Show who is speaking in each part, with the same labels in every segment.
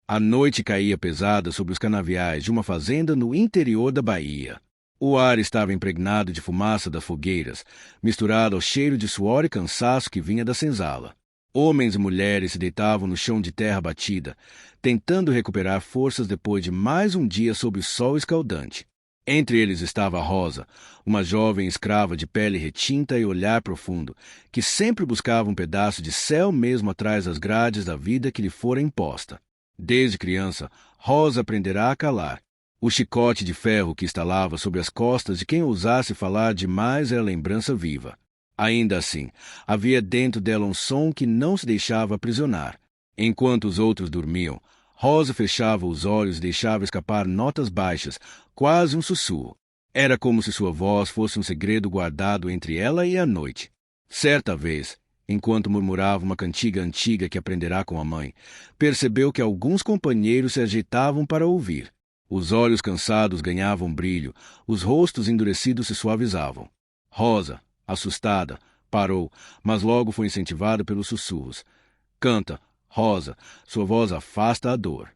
Speaker 1: A noite caía pesada sobre os canaviais de uma fazenda no interior da Bahia. O ar estava impregnado de fumaça das fogueiras, misturado ao cheiro de suor e cansaço que vinha da senzala. Homens e mulheres se deitavam no chão de terra batida, tentando recuperar forças depois de mais um dia sob o sol escaldante. Entre eles estava Rosa, uma jovem escrava de pele retinta e olhar profundo, que sempre buscava um pedaço de céu mesmo atrás das grades da vida que lhe fora imposta. Desde criança, Rosa aprenderá a calar. O chicote de ferro que estalava sobre as costas de quem ousasse falar demais era lembrança viva. Ainda assim, havia dentro dela um som que não se deixava aprisionar. Enquanto os outros dormiam, Rosa fechava os olhos e deixava escapar notas baixas, quase um sussurro. Era como se sua voz fosse um segredo guardado entre ela e a noite. Certa vez, enquanto murmurava uma cantiga antiga que aprenderá com a mãe, percebeu que alguns companheiros se ajeitavam para ouvir. Os olhos cansados ganhavam brilho, os rostos endurecidos se suavizavam. Rosa, assustada, parou, mas logo foi incentivada pelos sussurros. Canta, Rosa, sua voz afasta a dor.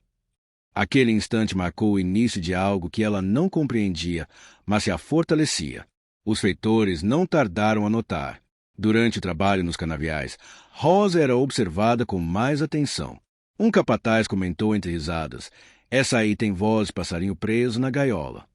Speaker 1: Aquele instante marcou o início de algo que ela não compreendia, mas se a fortalecia. Os feitores não tardaram a notar. Durante o trabalho nos canaviais, Rosa era observada com mais atenção. Um capataz comentou entre risadas: "Essa aí tem voz de passarinho preso na gaiola."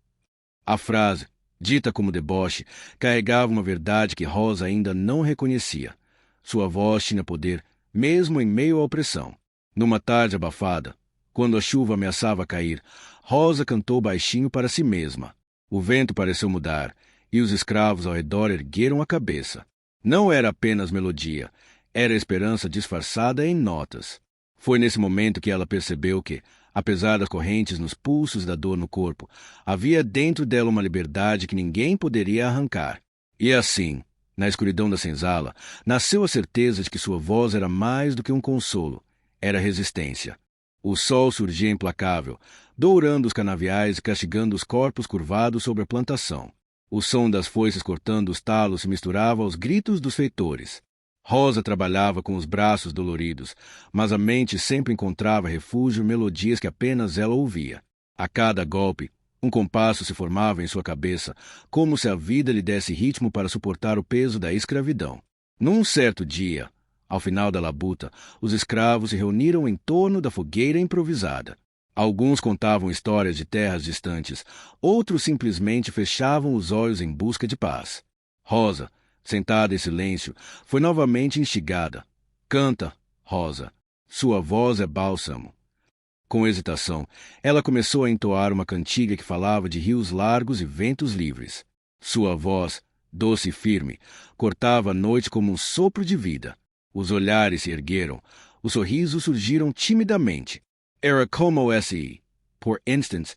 Speaker 1: A frase, dita como deboche, carregava uma verdade que Rosa ainda não reconhecia. Sua voz tinha poder, mesmo em meio à opressão. Numa tarde abafada, quando a chuva ameaçava cair, Rosa cantou baixinho para si mesma. O vento pareceu mudar, e os escravos ao redor ergueram a cabeça. Não era apenas melodia, era esperança disfarçada em notas. Foi nesse momento que ela percebeu que, apesar das correntes nos pulsos e da dor no corpo, havia dentro dela uma liberdade que ninguém poderia arrancar. E assim, na escuridão da senzala, nasceu a certeza de que sua voz era mais do que um consolo, era resistência. O sol surgia implacável, dourando os canaviais e castigando os corpos curvados sobre a plantação. O som das foices cortando os talos se misturava aos gritos dos feitores. Rosa trabalhava com os braços doloridos, mas a mente sempre encontrava refúgio em melodias que apenas ela ouvia. A cada golpe, um compasso se formava em sua cabeça, como se a vida lhe desse ritmo para suportar o peso da escravidão. Num certo dia, ao final da labuta, os escravos se reuniram em torno da fogueira improvisada. Alguns contavam histórias de terras distantes, outros simplesmente fechavam os olhos em busca de paz. Rosa, sentada em silêncio, foi novamente instigada. Canta, Rosa. Sua voz é bálsamo. Com hesitação, ela começou a entoar uma cantiga que falava de rios largos e ventos livres. Sua voz, doce e firme, cortava a noite como um sopro de vida. Os olhares se ergueram, os sorrisos surgiram timidamente. Era como esse, por instance,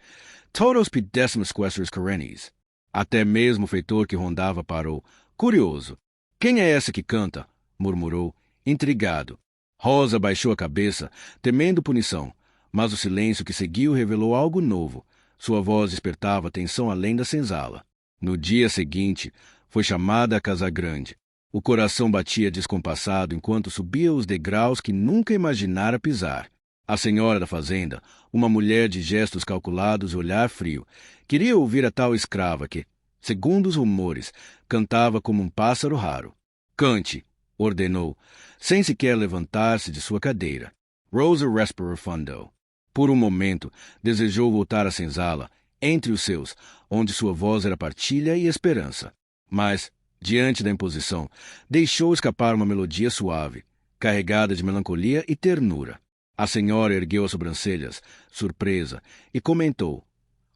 Speaker 1: todos pudéssemos questores carenis. Até mesmo o feitor que rondava parou, curioso. "Quem é essa que canta?" murmurou, intrigado. Rosa baixou a cabeça, temendo punição, mas o silêncio que seguiu revelou algo novo. Sua voz despertava atenção além da senzala. No dia seguinte, foi chamada a Casa Grande. O coração batia descompassado enquanto subia os degraus que nunca imaginara pisar. A senhora da fazenda, uma mulher de gestos calculados e olhar frio, queria ouvir a tal escrava que, segundo os rumores, cantava como um pássaro raro. "Cante", ordenou, sem sequer levantar-se de sua cadeira. Rosa respirou fundo. Por um momento, desejou voltar à senzala, entre os seus, onde sua voz era partilha e esperança. Mas, diante da imposição, deixou escapar uma melodia suave, carregada de melancolia e ternura. A senhora ergueu as sobrancelhas, surpresa, e comentou: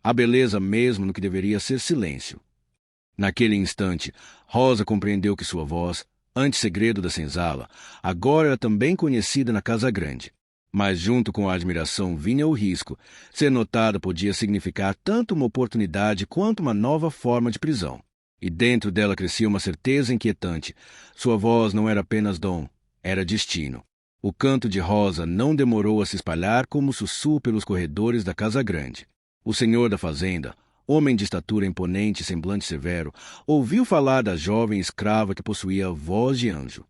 Speaker 1: "Há beleza mesmo no que deveria ser silêncio." Naquele instante, Rosa compreendeu que sua voz, antes segredo da senzala, agora era também conhecida na Casa Grande. Mas junto com a admiração vinha o risco. Ser notada podia significar tanto uma oportunidade quanto uma nova forma de prisão. E dentro dela crescia uma certeza inquietante. Sua voz não era apenas dom, era destino. O canto de Rosa não demorou a se espalhar como sussurro pelos corredores da Casa Grande. O senhor da fazenda, homem de estatura imponente e semblante severo, ouviu falar da jovem escrava que possuía a voz de anjo.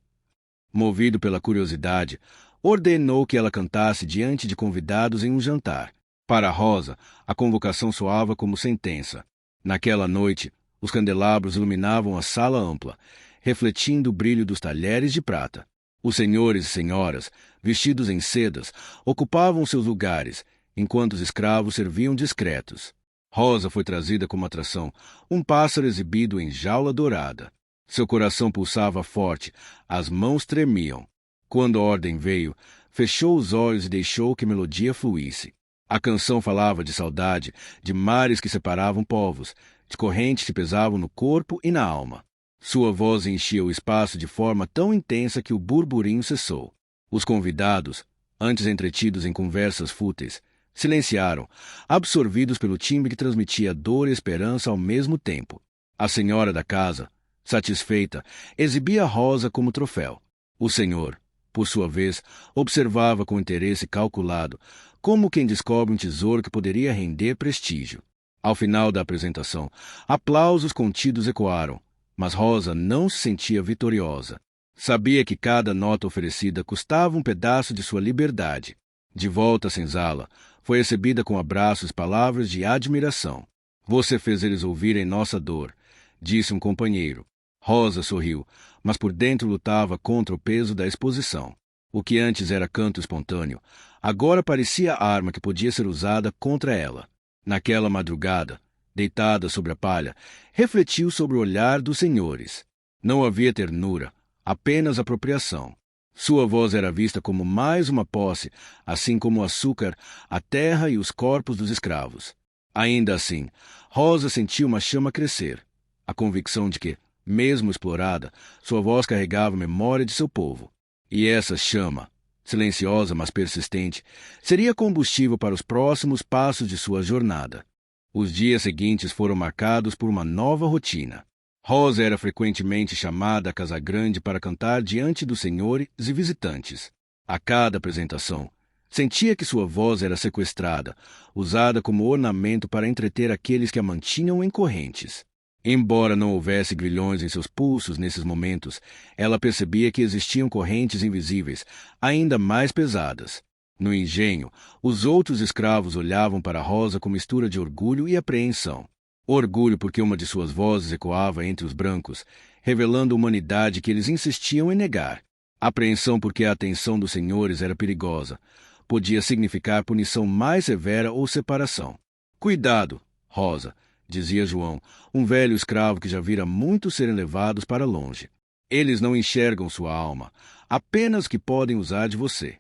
Speaker 1: Movido pela curiosidade, ordenou que ela cantasse diante de convidados em um jantar. Para Rosa, a convocação soava como sentença. Naquela noite, os candelabros iluminavam a sala ampla, refletindo o brilho dos talheres de prata. Os senhores e senhoras, vestidos em sedas, ocupavam seus lugares, enquanto os escravos serviam discretos. Rosa foi trazida como atração, um pássaro exibido em jaula dourada. Seu coração pulsava forte, as mãos tremiam. Quando a ordem veio, fechou os olhos e deixou que a melodia fluísse. A canção falava de saudade, de mares que separavam povos, de correntes que pesavam no corpo e na alma. Sua voz enchia o espaço de forma tão intensa que o burburinho cessou. Os convidados, antes entretidos em conversas fúteis, silenciaram, absorvidos pelo timbre que transmitia dor e esperança ao mesmo tempo. A senhora da casa, satisfeita, exibia Rosa como troféu. O senhor, por sua vez, observava com interesse calculado, como quem descobre um tesouro que poderia render prestígio. Ao final da apresentação, aplausos contidos ecoaram, mas Rosa não se sentia vitoriosa. Sabia que cada nota oferecida custava um pedaço de sua liberdade. De volta à senzala, foi recebida com abraços e palavras de admiração. Você fez eles ouvirem nossa dor, disse um companheiro. Rosa sorriu, mas por dentro lutava contra o peso da exposição. O que antes era canto espontâneo, agora parecia arma que podia ser usada contra ela. Naquela madrugada, deitada sobre a palha, refletiu sobre o olhar dos senhores. Não havia ternura, apenas apropriação. Sua voz era vista como mais uma posse, assim como o açúcar, a terra e os corpos dos escravos. Ainda assim, Rosa sentiu uma chama crescer, a convicção de que, mesmo explorada, sua voz carregava a memória de seu povo. E essa chama, silenciosa mas persistente, seria combustível para os próximos passos de sua jornada. Os dias seguintes foram marcados por uma nova rotina. Rosa era frequentemente chamada à Casa Grande para cantar diante dos senhores e visitantes. A cada apresentação, sentia que sua voz era sequestrada, usada como ornamento para entreter aqueles que a mantinham em correntes. Embora não houvesse grilhões em seus pulsos nesses momentos, ela percebia que existiam correntes invisíveis, ainda mais pesadas. No engenho, os outros escravos olhavam para Rosa com mistura de orgulho e apreensão. Orgulho porque uma de suas vozes ecoava entre os brancos, revelando a humanidade que eles insistiam em negar. Apreensão porque a atenção dos senhores era perigosa. Podia significar punição mais severa ou separação. Cuidado, Rosa, dizia João, um velho escravo que já vira muitos serem levados para longe. Eles não enxergam sua alma, apenas o que podem usar de você.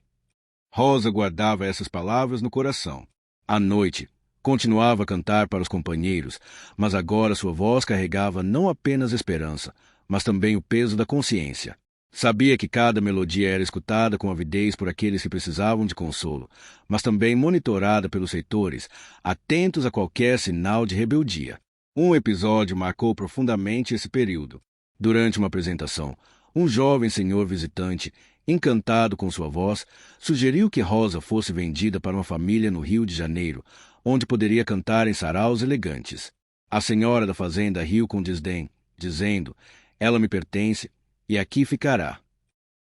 Speaker 1: Rosa guardava essas palavras no coração. À noite, continuava a cantar para os companheiros, mas agora sua voz carregava não apenas esperança, mas também o peso da consciência. Sabia que cada melodia era escutada com avidez por aqueles que precisavam de consolo, mas também monitorada pelos feitores, atentos a qualquer sinal de rebeldia. Um episódio marcou profundamente esse período. Durante uma apresentação, um jovem senhor visitante, encantado com sua voz, sugeriu que Rosa fosse vendida para uma família no Rio de Janeiro, onde poderia cantar em saraus elegantes. A senhora da fazenda riu com desdém, dizendo: "Ela me pertence e aqui ficará."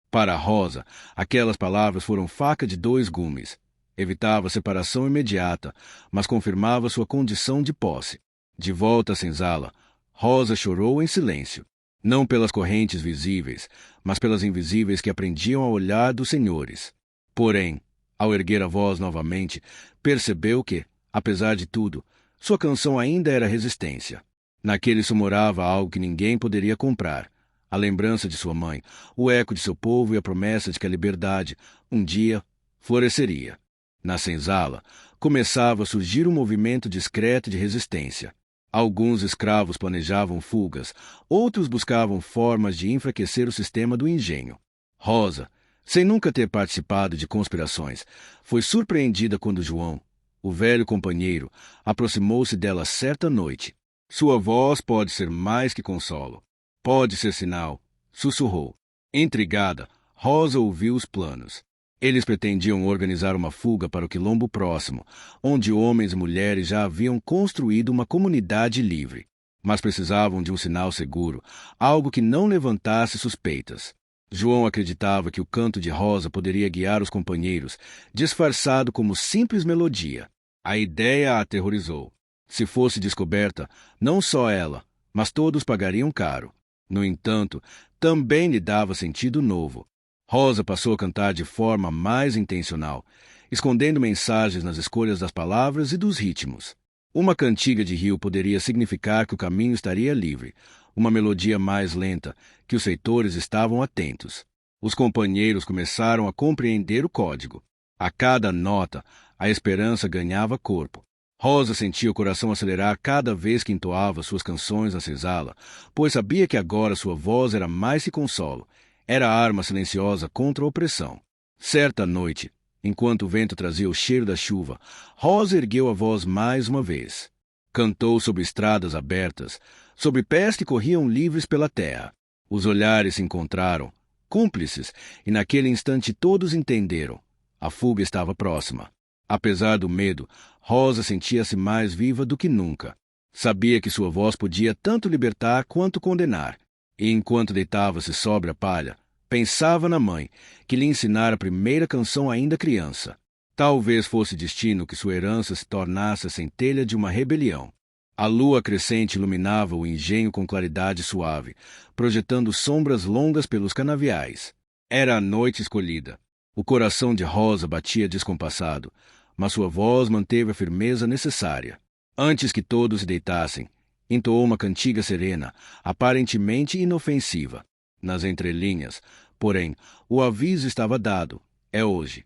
Speaker 1: Para Rosa, aquelas palavras foram faca de dois gumes. Evitava a separação imediata, mas confirmava sua condição de posse. De volta à senzala, Rosa chorou em silêncio. Não pelas correntes visíveis, mas pelas invisíveis que aprendiam a olhar dos senhores. Porém, ao erguer a voz novamente, percebeu que, apesar de tudo, sua canção ainda era resistência. Naquele morava algo que ninguém poderia comprar: a lembrança de sua mãe, o eco de seu povo e a promessa de que a liberdade, um dia, floresceria. Na senzala, começava a surgir um movimento discreto de resistência. Alguns escravos planejavam fugas, outros buscavam formas de enfraquecer o sistema do engenho. Rosa, sem nunca ter participado de conspirações, foi surpreendida quando João, o velho companheiro, aproximou-se dela certa noite. Sua voz pode ser mais que consolo. Pode ser sinal, sussurrou. Intrigada, Rosa ouviu os planos. Eles pretendiam organizar uma fuga para o quilombo próximo, onde homens e mulheres já haviam construído uma comunidade livre. Mas precisavam de um sinal seguro, algo que não levantasse suspeitas. João acreditava que o canto de Rosa poderia guiar os companheiros, disfarçado como simples melodia. A ideia a aterrorizou. Se fosse descoberta, não só ela, mas todos pagariam caro. No entanto, também lhe dava sentido novo. Rosa passou a cantar de forma mais intencional, escondendo mensagens nas escolhas das palavras e dos ritmos. Uma cantiga de rio poderia significar que o caminho estaria livre, uma melodia mais lenta, que os feitores estavam atentos. Os companheiros começaram a compreender o código. A cada nota, a esperança ganhava corpo. Rosa sentia o coração acelerar cada vez que entoava suas canções na senzala, pois sabia que agora sua voz era mais que consolo, era a arma silenciosa contra a opressão. Certa noite, enquanto o vento trazia o cheiro da chuva, Rosa ergueu a voz mais uma vez. Cantou sobre estradas abertas, sobre pés que corriam livres pela terra. Os olhares se encontraram, cúmplices, e naquele instante todos entenderam. A fuga estava próxima. Apesar do medo, Rosa sentia-se mais viva do que nunca. Sabia que sua voz podia tanto libertar quanto condenar. E enquanto deitava-se sobre a palha, pensava na mãe, que lhe ensinara a primeira canção ainda criança. Talvez fosse destino que sua herança se tornasse a centelha de uma rebelião. A lua crescente iluminava o engenho com claridade suave, projetando sombras longas pelos canaviais. Era a noite escolhida. O coração de Rosa batia descompassado, mas sua voz manteve a firmeza necessária. Antes que todos se deitassem, entoou uma cantiga serena, aparentemente inofensiva. Nas entrelinhas, porém, o aviso estava dado. É hoje.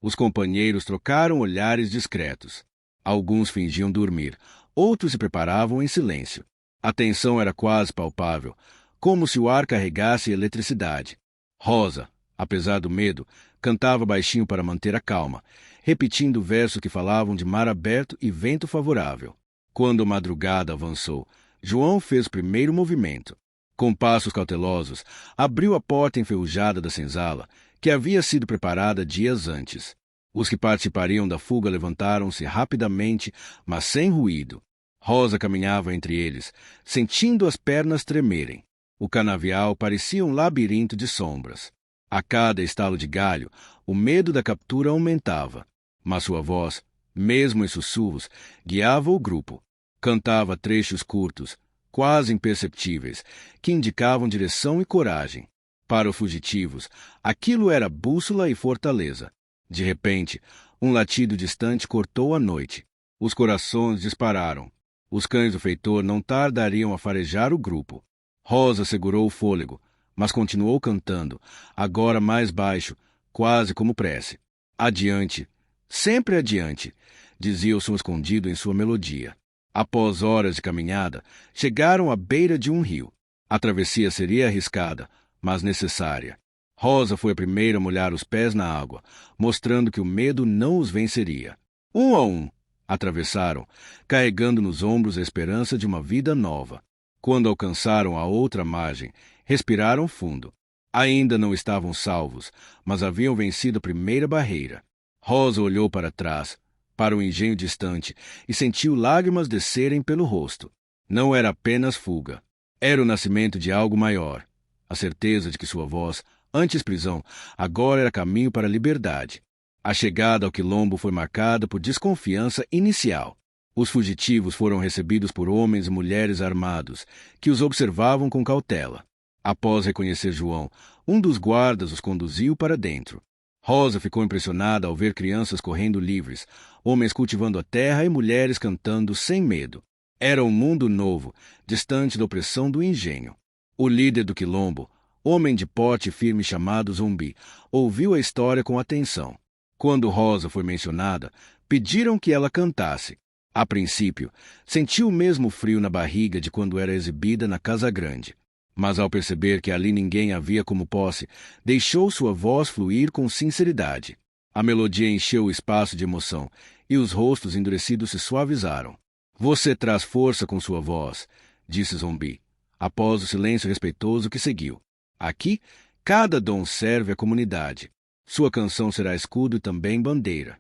Speaker 1: Os companheiros trocaram olhares discretos. Alguns fingiam dormir, outros se preparavam em silêncio. A tensão era quase palpável, como se o ar carregasse eletricidade. Rosa, apesar do medo, cantava baixinho para manter a calma, repetindo versos que falavam de mar aberto e vento favorável. Quando a madrugada avançou, João fez o primeiro movimento. Com passos cautelosos, abriu a porta enferrujada da senzala, que havia sido preparada dias antes. Os que participariam da fuga levantaram-se rapidamente, mas sem ruído. Rosa caminhava entre eles, sentindo as pernas tremerem. O canavial parecia um labirinto de sombras. A cada estalo de galho, o medo da captura aumentava. Mas sua voz, mesmo em sussurros, guiava o grupo. Cantava trechos curtos, quase imperceptíveis, que indicavam direção e coragem. Para os fugitivos, aquilo era bússola e fortaleza. De repente, um latido distante cortou a noite. Os corações dispararam. Os cães do feitor não tardariam a farejar o grupo. Rosa segurou o fôlego, mas continuou cantando, agora mais baixo, quase como prece. Adiante, sempre adiante, dizia o som escondido em sua melodia. Após horas de caminhada, chegaram à beira de um rio. A travessia seria arriscada, mas necessária. Rosa foi a primeira a molhar os pés na água, mostrando que o medo não os venceria. Um a um, atravessaram, carregando nos ombros a esperança de uma vida nova. Quando alcançaram a outra margem, respiraram fundo. Ainda não estavam salvos, mas haviam vencido a primeira barreira. Rosa olhou para trás, para o engenho distante, e sentiu lágrimas descerem pelo rosto. Não era apenas fuga. Era o nascimento de algo maior. A certeza de que sua voz, antes prisão, agora era caminho para a liberdade. A chegada ao quilombo foi marcada por desconfiança inicial. Os fugitivos foram recebidos por homens e mulheres armados, que os observavam com cautela. Após reconhecer João, um dos guardas os conduziu para dentro. Rosa ficou impressionada ao ver crianças correndo livres, homens cultivando a terra e mulheres cantando sem medo. Era um mundo novo, distante da opressão do engenho. O líder do quilombo, homem de porte firme chamado Zumbi, ouviu a história com atenção. Quando Rosa foi mencionada, pediram que ela cantasse. A princípio, sentiu o mesmo frio na barriga de quando era exibida na Casa Grande. Mas ao perceber que ali ninguém havia como posse, deixou sua voz fluir com sinceridade. A melodia encheu o espaço de emoção, e os rostos endurecidos se suavizaram. Você traz força com sua voz, disse Zumbi, após o silêncio respeitoso que seguiu. Aqui, cada dom serve à comunidade. Sua canção será escudo e também bandeira.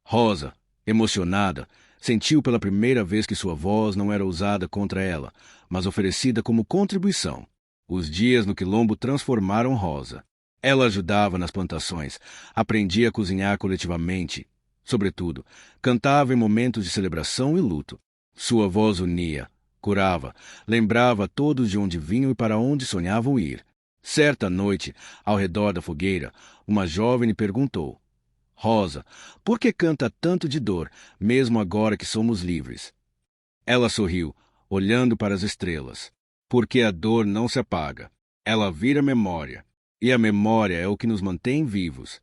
Speaker 1: Rosa, emocionada, sentiu pela primeira vez que sua voz não era usada contra ela, mas oferecida como contribuição. Os dias no quilombo transformaram Rosa. Ela ajudava nas plantações, aprendia a cozinhar coletivamente. Sobretudo, cantava em momentos de celebração e luto. Sua voz unia, curava, lembrava a todos de onde vinham e para onde sonhavam ir. Certa noite, ao redor da fogueira, uma jovem lhe perguntou: Rosa, por que canta tanto de dor, mesmo agora que somos livres? Ela sorriu, olhando para as estrelas. Porque a dor não se apaga. Ela vira memória. E a memória é o que nos mantém vivos.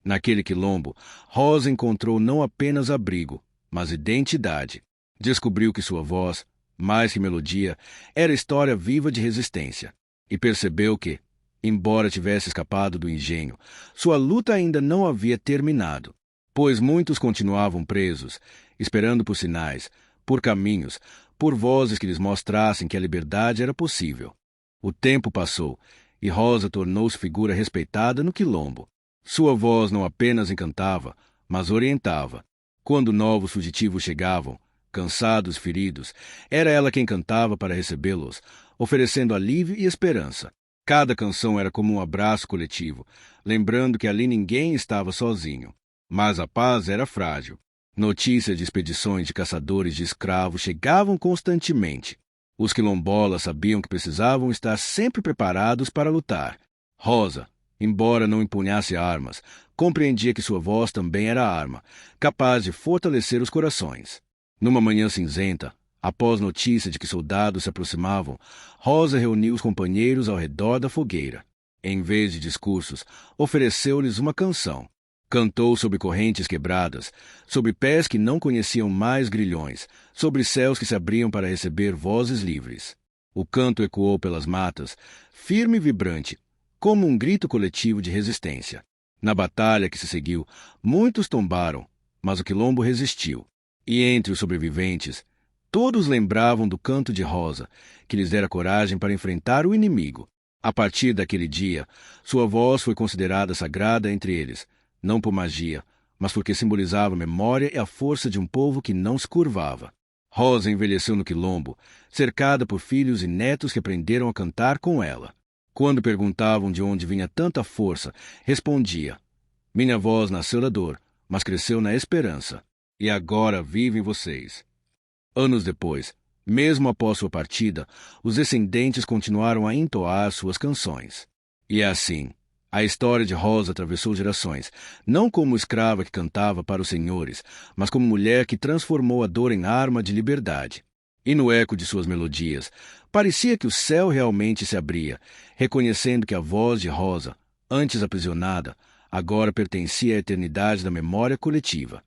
Speaker 1: Naquele quilombo, Rosa encontrou não apenas abrigo, mas identidade. Descobriu que sua voz, mais que melodia, era história viva de resistência. E percebeu que, embora tivesse escapado do engenho, sua luta ainda não havia terminado, pois muitos continuavam presos, esperando por sinais, por caminhos, por vozes que lhes mostrassem que a liberdade era possível. O tempo passou, e Rosa tornou-se figura respeitada no quilombo. Sua voz não apenas encantava, mas orientava. Quando novos fugitivos chegavam, cansados e feridos, era ela quem cantava para recebê-los, oferecendo alívio e esperança. Cada canção era como um abraço coletivo, lembrando que ali ninguém estava sozinho. Mas a paz era frágil. Notícias de expedições de caçadores de escravos chegavam constantemente. Os quilombolas sabiam que precisavam estar sempre preparados para lutar. Rosa, embora não empunhasse armas, compreendia que sua voz também era arma, capaz de fortalecer os corações. Numa manhã cinzenta, após notícia de que soldados se aproximavam, Rosa reuniu os companheiros ao redor da fogueira. Em vez de discursos, ofereceu-lhes uma canção. Cantou sobre correntes quebradas, sobre pés que não conheciam mais grilhões, sobre céus que se abriam para receber vozes livres. O canto ecoou pelas matas, firme e vibrante, como um grito coletivo de resistência. Na batalha que se seguiu, muitos tombaram, mas o quilombo resistiu. E entre os sobreviventes, todos lembravam do canto de Rosa, que lhes dera coragem para enfrentar o inimigo. A partir daquele dia, sua voz foi considerada sagrada entre eles, não por magia, mas porque simbolizava a memória e a força de um povo que não se curvava. Rosa envelheceu no quilombo, cercada por filhos e netos que aprenderam a cantar com ela. Quando perguntavam de onde vinha tanta força, respondia: minha voz nasceu da dor, mas cresceu na esperança. E agora vive em vocês. Anos depois, mesmo após sua partida, os descendentes continuaram a entoar suas canções. E é assim, a história de Rosa atravessou gerações, não como escrava que cantava para os senhores, mas como mulher que transformou a dor em arma de liberdade. E no eco de suas melodias, parecia que o céu realmente se abria, reconhecendo que a voz de Rosa, antes aprisionada, agora pertencia à eternidade da memória coletiva.